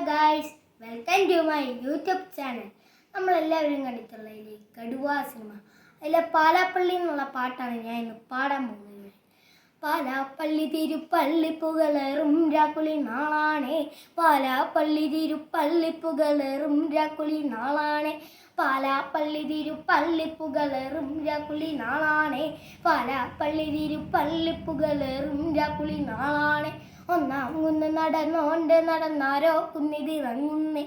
Guys, welcome to my YouTube channel. നമ്മളെല്ലാവരും കണ്ടിട്ടുള്ളതിലെ കടുവ സിനിമ, അതിലെ പാലാപ്പള്ളി എന്നുള്ള പാട്ടാണ് ഞാൻ ഇന്ന് പാടാൻ പോകുന്നത്. പാലാപ്പള്ളി തിരുപ്പള്ളി പുകളേറും രാക്കുളി നാളാണേ, പാലാപ്പള്ളി തിരുപ്പള്ളി പുകളേറും രാക്കുളി നാളാണേ, പാലാപ്പള്ളി തിരുപ്പള്ളി പുകളേറും രാക്കുളി നാളാണേ, പാലാപ്പള്ളി തിരുപ്പള്ളി പുകളേറും രാക്കുളി നാളാണേ. ഒന്നാം കുന്ന് നടന്നാരോ കുന്നിതിറങ്ങുന്നേ,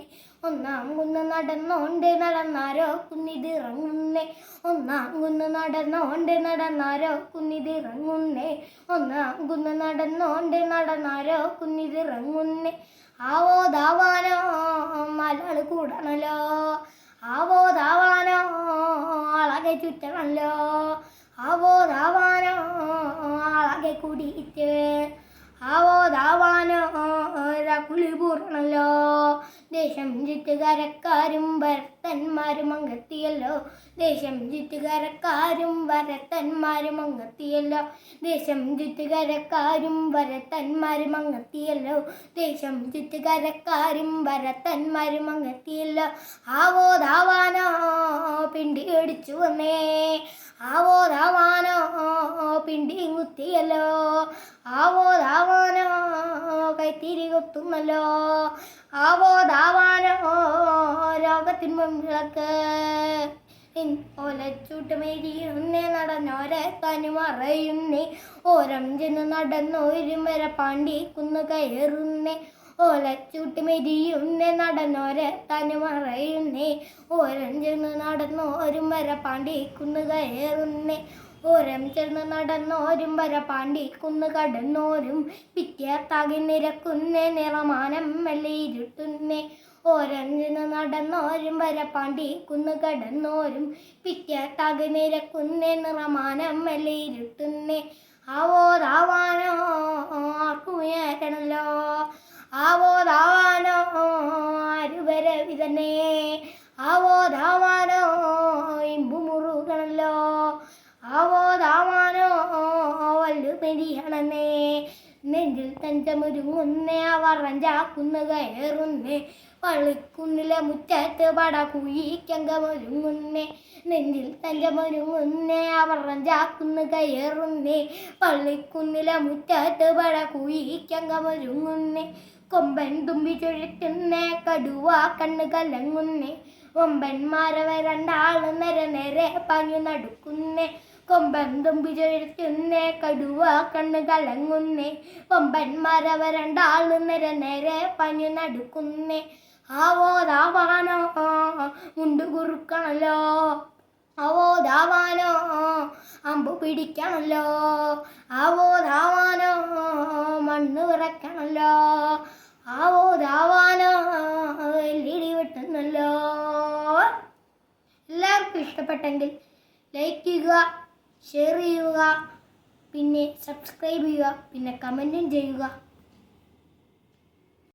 ഒന്നാം കുന്ന് നടന്നാരോ കുന്നിതിറങ്ങുന്നേ, ഒന്നാം കുന്ന് നടന്നാരോ കുന്നിതിറങ്ങുന്നേ, ഒന്നാം കുന്ന് നടന്നാരോ കുന്നിതിറങ്ങുന്നേ. ആവോ ദാവാനോ മലയാള് കൂടണല്ലോ, ആവോ ദാവാനോ ആളെ ചുറ്റണല്ലോ, ആവോ ദാവാനോ ആളെ കൂടിയിട്ട്, ആവോ ദാവാനോ കുളി പൂർണല്ലോ. ദേശം ചുറ്റുകരക്കാരും ഭരത്തന്മാരും അങ്ങെത്തിയല്ലോ, ദേശം ചുറ്റുകരക്കാരും ഭരത്തന്മാരും അങ്ങെത്തിയല്ലോ, ദേശം ചുറ്റുകരക്കാരും ഭരത്തന്മാരും അങ്ങെത്തിയല്ലോ, ദേശം ചുറ്റുകരക്കാരും ഭരത്തന്മാരും അങ്ങെത്തിയല്ലോ. ആവോ ദാവാനോ പിണ്ടി അടിച്ചു വന്നേ, ആവോ ദാവാനോ പിണ്ടി കുത്തിയല്ലോ, ആവോ ദാവാനോ കൈത്തിരി കൊത്തുന്നല്ലോ, ആവോ ദാവാനോ രോഗത്തിൻ മുമ്പിളക്ക്. ഓലച്ചൂട്ടുമേരിയുന്നേ നടന്നോരെ തനിമറയുന്നേ, ഓരം ചെന്ന് നടന്നോരും വരെ പാണ്ടി കുന്നു കയറുന്നേ, ഓലച്ചൂട്ടുമെരിയുന്നേ നടന്നോരെ തനിമറയുന്നേ, ഓരം ചെന്ന് നടന്നോരും വരെ പാണ്ടി കുന്നു കയറുന്നേ, ഓരം ചേർന്ന് നടന്നോരും വര പാണ്ടി കുന്ന് കടന്നോരും പിറ്റേത്താകി നിരക്കുന്നേ, നിറമാനം മെല്ലെ ഇരുട്ടുന്നേ, ഓരം ചെന്ന് നടന്നോരും വര പാണ്ടി കുന്ന് കടന്നോരും പിറ്റേത്താകി നിരക്കുന്നേ, നിറമാനം മെല്ലെ ഇരുട്ടുന്നേ. ആവോ ദാവാനോ ആർക്കും ഏക്കണല്ലോ, ആവോ ദാവാനോ ആരുവരെ വിതന്നേ, ആവോ ദാവാനോ ഇമ്പു മുറുകണല്ലോ, ആവോ ദാവാനോ വല്ലു പെരിയണന്നേ, നെഞ്ചിൽ തഞ്ചമൊരുങ്ങുന്നേ അവറഞ്ചാക്കുന്ന് കയറുന്നേ, പള്ളിക്കുന്നിലെ മുറ്റത്ത് പട കുഴിക്കങ്കമൊരുങ്ങുന്നേ, നെഞ്ചിൽ തഞ്ചമൊരുങ്ങുന്നേ അവറഞ്ചാക്കുന്ന് കയറുന്നേ, പള്ളിക്കുന്നിലെ മുറ്റത്ത് പട കുഴിക്കങ്കമൊരുങ്ങുന്നേ, കൊമ്പൻ തുമ്പി ചുഴറ്റുന്നേ കടുവ കണ്ണ് കലങ്ങുന്നേ, കൊമ്പന്മാരവ രണ്ടാള് നേരെ പാഞ്ഞു നടക്കുന്നേ, കൊമ്പൻ തുമ്പി ചുഴറ്റുന്നേ കടുവ കണ്ണ് കലങ്ങുന്നേ, കൊമ്പന്മാരവ രണ്ടാള് നേരെ പാഞ്ഞു നടക്കുന്നേ. ആവോ ദാവാനോ മുണ്ടു കുറുക്കണല്ലോ, ആവോ ദാവാനോ അമ്പു പിടിക്കണല്ലോ, ആവോ ദാവാനോ മണ്ണ് വിറക്കണല്ലോ, ആവോ ദാവാനോ എല്ലിടി വെട്ടുന്നല്ലോ. എല്ലാവർക്കും ഇഷ്ടപ്പെട്ടെങ്കിൽ ലൈക്ക് ചെയ്യുക, ഷെയർ ചെയ്യുക, പിന്നെ സബ്സ്ക്രൈബ് ചെയ്യുക, പിന്നെ കമൻറ്റും ചെയ്യുക.